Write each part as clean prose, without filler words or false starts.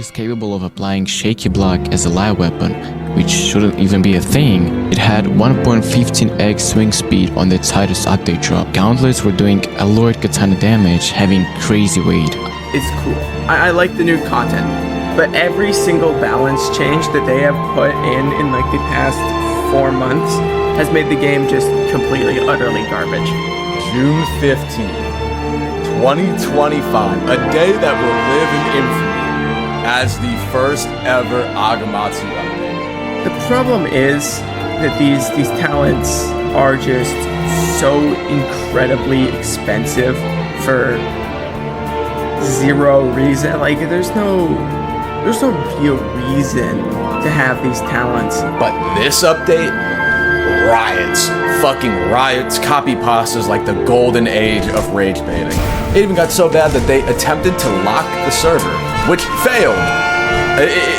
is capable of applying shaky block as a light weapon, which shouldn't even be a thing. It had 1.15x swing speed on the tightest update drop. Gauntlets were doing alloyed katana damage, having crazy weight. It's cool. I like the new content, but every single balance change that they have put in like the past 4 months has made the game just completely, utterly garbage. June 15th. 2025, a day that will live in infamy as the first ever Agamatsu update. The problem is that these talents are just so incredibly expensive for zero reason. Like there's no real reason to have these talents. But this update, riots, fucking riots, copy pastas like the golden age of rage baiting. It even got so bad that they attempted to lock the server, which failed.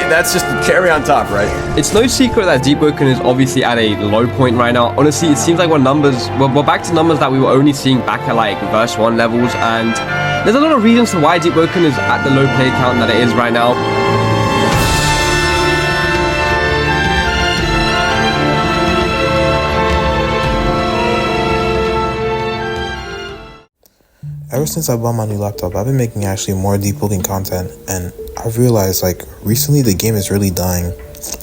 That's just the cherry on top, right? It's no secret that Deepwoken is obviously at a low point right now. Honestly, it seems like we're back to numbers that we were only seeing back at like verse 1 levels, and there's a lot of reasons to why Deepwoken is at the low play count that it is right now. Ever since I bought my new laptop, I've been making actually more Deepwoken content, and I've realized like recently the game is really dying.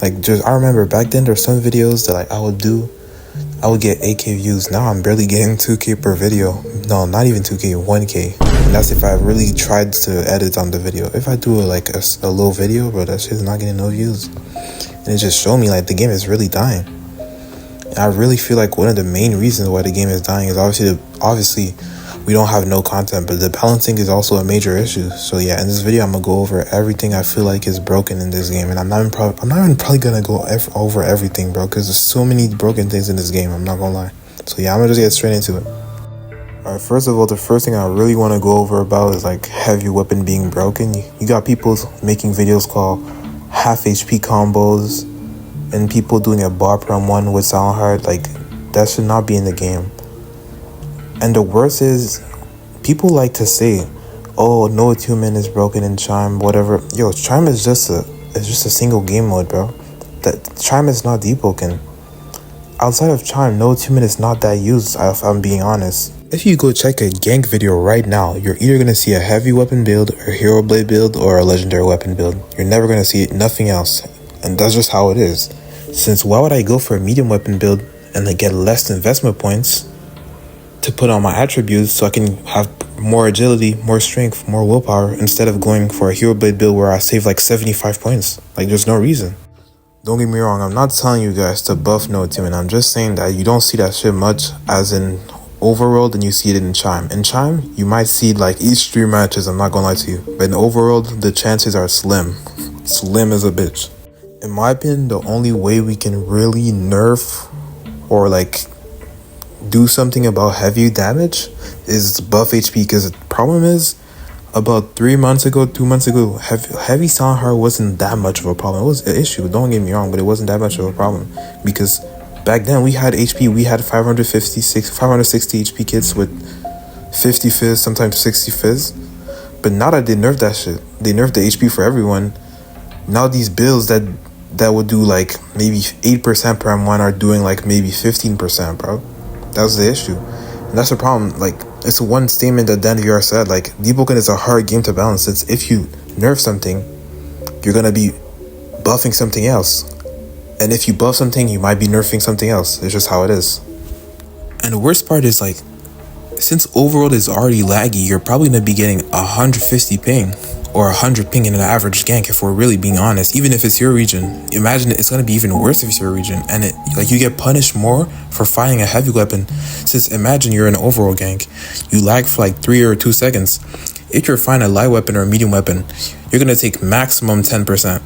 I remember back then there were some videos that I would get 8K views. Now I'm barely getting 2K per video. No, not even 2K, 1K. And that's if I really tried to edit on the video. If I do a low video, bro, that shit's not getting no views. And it just showed me like the game is really dying. And I really feel like one of the main reasons why the game is dying is obviously we don't have no content, but the balancing is also a major issue. So yeah, in this video I'm gonna go over everything I feel like is broken in this game, and I'm not even probably gonna go over everything, bro, because there's so many broken things in this game. I'm not gonna lie. So yeah, I'm gonna just get straight into it. Alright, first of all, the first thing I really want to go over about is like heavy weapon being broken. You got people making videos called half HP combos, and people doing a bar prom one with Silent Heart. Like that should not be in the game. And the worst is, people like to say, "Oh, no attunement is broken in Chime, whatever." Yo, Chime is just a single game mode, bro. That Chime is not Deepwoken. Outside of Chime, no attunement is not that used. If I'm being honest. If you go check a gank video right now, you're either gonna see a heavy weapon build, a hero blade build, or a legendary weapon build. You're never gonna see nothing else, and that's just how it is. Since why would I go for a medium weapon build and get less investment points to put on my attributes so I can have more agility, more strength, more willpower, instead of going for a hero blade build where I save like 75 points? Like there's no reason. Don't get me wrong, I'm not telling you guys to buff no attunement. I'm just saying that you don't see that shit much as in Overworld and you see it in Chime. In Chime, you might see like each 3 matches, I'm not gonna lie to you. But in Overworld, the chances are slim. Slim as a bitch. In my opinion, the only way we can really nerf or do something about heavy damage is buff HP, because the problem is about 2 months ago, heavy Silent Heart wasn't that much of a problem. It was an issue, don't get me wrong, but it wasn't that much of a problem because back then we had HP, we had 560 HP kits with 50 fizz, sometimes 60 fizz. But now that they nerfed that shit, they nerfed the HP for everyone. Now these builds that would do like maybe 8% per M1 are doing like maybe 15%, bro. That was the issue. And that's the problem. Like, it's one statement that Dan VR said, like, Deepwoken is a hard game to balance. Since if you nerf something, you're gonna be buffing something else. And if you buff something, you might be nerfing something else. It's just how it is. And the worst part is, like, since Overworld is already laggy, you're probably gonna be getting 150 ping or 100 ping in an average gank, if we're really being honest. Even if it's your region, imagine it's gonna be even worse if it's your region, and you get punished more for fighting a heavy weapon. Since imagine you're in an Overworld gank, you lag for like 3 or 2 seconds. If you're fighting a light weapon or a medium weapon, you're gonna take maximum 10%,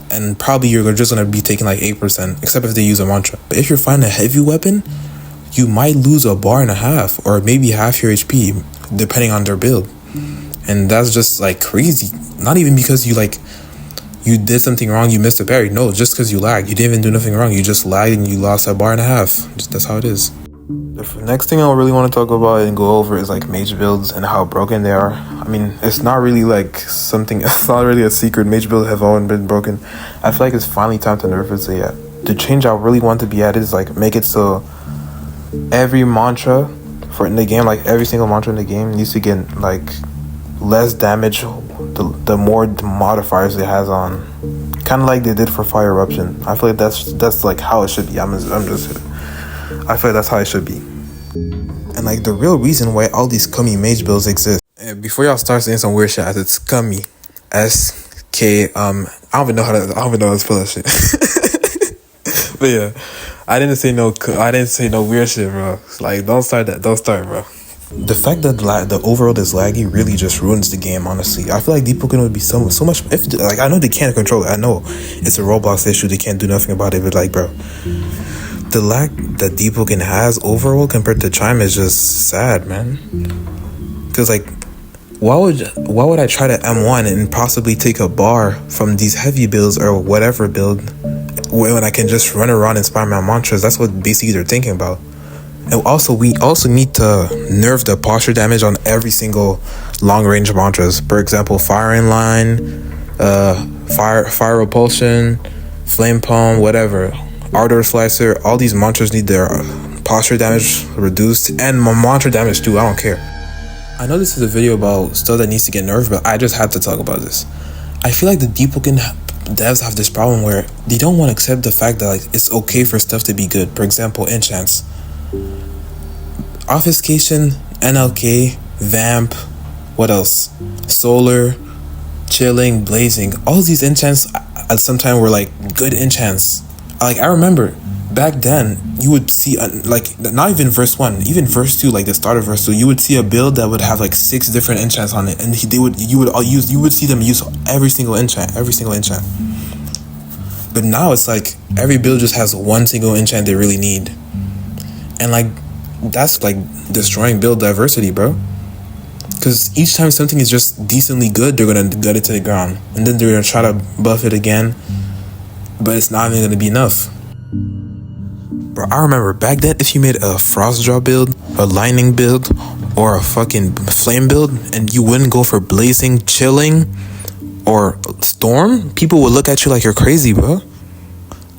and probably you're just gonna be taking like 8%, except if they use a mantra. But if you're fighting a heavy weapon, you might lose a bar and a half, or maybe half your HP, depending on their build. And that's just like crazy. Not even because you did something wrong, you missed a parry. No, just because you lagged. You didn't even do nothing wrong. You just lagged and you lost a bar and a half. That's how it is. Next thing I really want to talk about and go over is like mage builds and how broken they are. I mean, it's not really like something, it's not really a secret. Mage builds have always been broken. I feel like it's finally time to nerf it. So yeah, the change I really want to be added is like make it so every mantra for in the game, like every single mantra in the game needs to get like less damage the more modifiers it has on. Kind of like they did for fire eruption. I feel like that's like how it should be. I feel like that's how it should be. And like the real reason why all these scummy mage builds exist. And before y'all start saying some weird shit, as it's scummy, SK. I don't even know how to spell that shit. But yeah, I didn't say no weird shit, bro. Like don't start, bro. The fact that the overworld is laggy really just ruins the game, honestly. I feel like Deepwoken would be so much, if like I know they can't control it. I know it's a Roblox issue, they can't do nothing about it, but like bro, the lag that Deepwoken has overall compared to Chime is just sad, man. Cause like why would I try to M1 and possibly take a bar from these heavy builds or whatever build when I can just run around and spam my mantras? That's what basically they're thinking about. And also, we also need to nerf the posture damage on every single long-range mantras. For example, Fire in Line, Fire Repulsion, Flame Palm, whatever. Ardor Slicer, all these mantras need their posture damage reduced. And mantra damage too, I don't care. I know this is a video about stuff that needs to get nerfed, but I just had to talk about this. I feel like the Deepwoken devs have this problem where they don't want to accept the fact that like it's okay for stuff to be good. For example, enchants. Obfuscation, NLK, Vamp, what else? Solar, Chilling, Blazing. All these enchants at some time were like good enchants. Like I remember back then, you would see like not even verse 1, even verse 2, like the start of verse 2, you would see a build that would have like 6 different enchants on it, and you would see them use every single enchant. But now it's like every build just has one single enchant they really need, and like that's like destroying build diversity, bro. Because each time something is just decently good, they're gonna gut it to the ground, and then they're gonna try to buff it again, but it's not even gonna be enough. Bro, I remember back then, if you made a frost draw build, a lightning build, or a fucking flame build, and you wouldn't go for blazing, chilling, or storm, people would look at you like you're crazy, bro.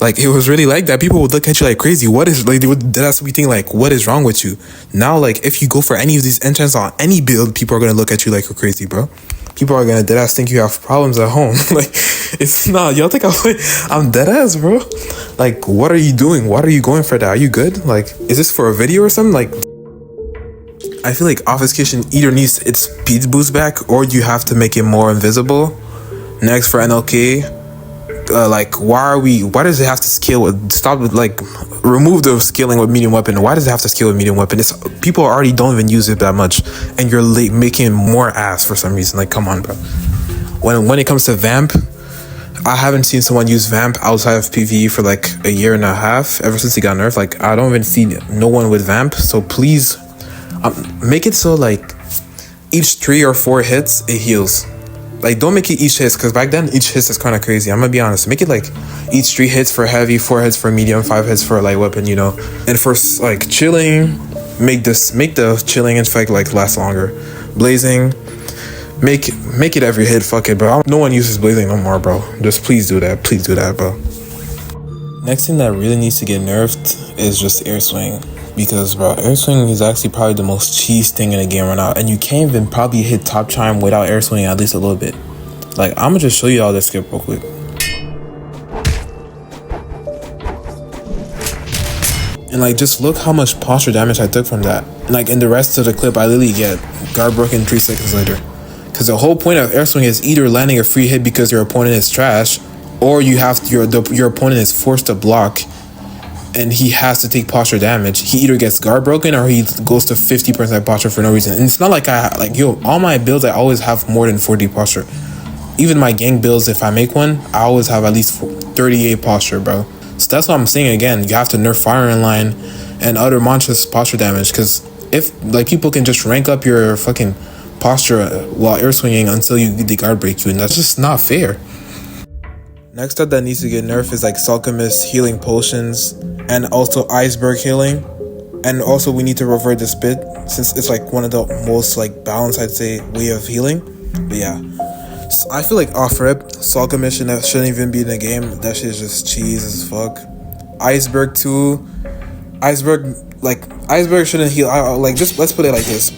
Like, it was really like that. People would look at you like crazy. What is, like, that's what we think, like, what is wrong with you? Now, like, if you go for any of these enchants on any build, people are gonna look at you like you're crazy, bro. People are gonna deadass think you have problems at home. Like, it's not, y'all think I'm deadass, bro? Like, what are you doing? What are you going for that? Are you good? Like, is this for a video or something? Like, I feel like obfuscation either needs its speed boost back, or you have to make it more invisible. Next, for NLK, like, why does it have to scale with, stop with, like, remove the scaling with medium weapon. Why does it have to scale with medium weapon? It's, people already don't even use it that much, and you're making more ass for some reason. Like, come on, bro. When it comes to Vamp, I haven't seen someone use Vamp outside of PvE for like a year and a half, ever since he got nerfed. Like, I don't even see no one with Vamp, so please make it so like each 3 or 4 hits it heals. Like, don't make it each hit, because back then each hit is kind of crazy. I'm gonna be honest. Make it like each 3 hits for heavy, 4 hits for medium, 5 hits for a light weapon, you know. And for like chilling, make the chilling effect like last longer. Blazing, make it every hit. Fuck it, bro. No one uses blazing no more, bro. Just please do that. Please do that, bro. Next thing that really needs to get nerfed is just air swing. Because, bro, air swing is actually probably the most cheese thing in the game right now. And you can't even probably hit top chime without air swinging at least a little bit. Like, I'm gonna just show you all this skip real quick. And, like, just look how much posture damage I took from that. And, like, in the rest of the clip, I literally get guard broken 3 seconds later. Because the whole point of air swing is either landing a free hit because your opponent is trash, or you have your opponent is forced to block, and he has to take posture damage. He either gets guard broken or he goes to 50% posture for no reason. And it's not like all my builds, I always have more than 40 posture. Even my gang builds, if I make one, I always have at least 38 posture, bro. So that's what I'm saying again. You have to nerf Fire in Line and other mantras posture damage, because if, like, people can just rank up your fucking posture while air swinging until the guard break you, and that's just not fair. Next up that needs to get nerfed is like Alchemist healing potions and also iceberg healing. And also we need to revert the spit since it's like one of the most like balanced, I'd say, way of healing. But yeah, so I feel like off rip, Salka mission that shouldn't even be in the game. That shit is just cheese as fuck. Iceberg 2, Iceberg shouldn't heal. Like, just let's put it like this: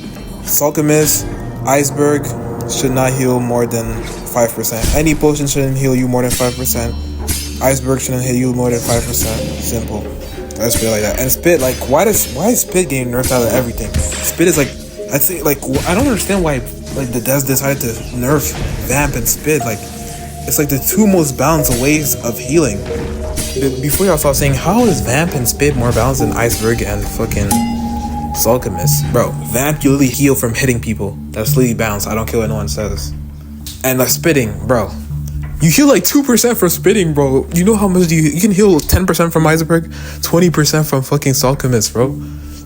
Salkamis, Iceberg should not heal more than 5%. Any potion shouldn't heal you more than 5%. Iceberg shouldn't heal you more than 5%. Simple. Let's put it like that. And Spit, like, why is Spit getting nerfed out of everything? Spit is like, I'd say, like, I don't understand why like the devs decided to nerf Vamp and Spit. Like, it's like the two most balanced ways of healing. Before y'all start saying, how is Vamp and Spit more balanced than Iceberg and fucking Salkamis? Bro, Vamp, you literally heal from hitting people. That's literally balanced. I don't care what no one says. And like spitting, bro. You heal like 2% from spitting, bro. You know how much you can heal 10% from Iceberg, 20% from fucking Salkamis, bro.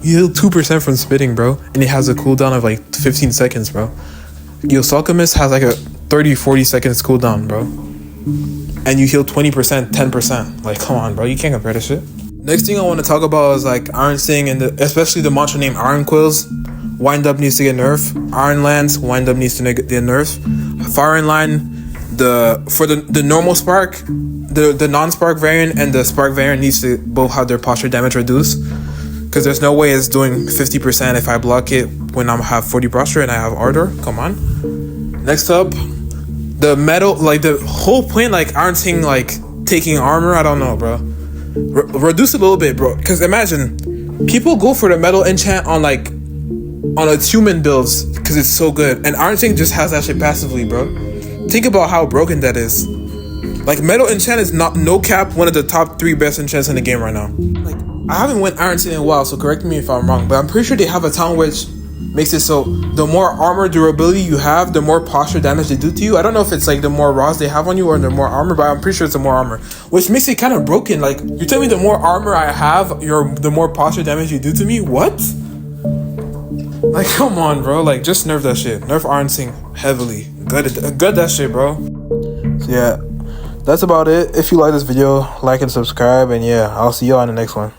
You heal 2% from spitting, bro. And it has a cooldown of like 15 seconds, bro. Yo, Salkamis has like a 30-40 seconds cooldown, bro. And you heal 20%, 10%. Like, come on, bro. You can't compare this shit. Next thing I want to talk about is like Iron Sting and especially the monster named Iron Quills. Wind Up needs to get nerfed. Iron Lance, Wind Up needs to get nerfed. Fire Line, for the normal spark, the non-spark variant and the spark variant needs to both have their posture damage reduced. Because there's no way it's doing 50% if I block it when I have 40 posture and I have Ardor. Come on. Next up, the metal, like the whole point, like Iron Sting, like taking armor. I don't know, bro. Reduce it a little bit, bro. Because imagine, people go for the metal enchant on its human builds because it's so good. And Iron Sting just has that shit passively, bro. Think about how broken that is. Like, metal enchant is not, no cap, one of the top 3 best enchants in the game right now. Like, I haven't went Iron Sting in a while, so correct me if I'm wrong, but I'm pretty sure they have a talent which makes it so the more armor durability you have, the more posture damage they do to you. I don't know if it's like the more raws they have on you or the more armor, but I'm pretty sure it's the more armor, which makes it kind of broken. Like, you're telling me the more armor I have, the more posture damage you do to me? What? Like, come on, bro. Like, just nerf that shit. Nerf Iron Sting heavily. Good that shit, bro. So yeah, that's about it. If you like this video, like and subscribe, and yeah, I'll see y'all in the next one.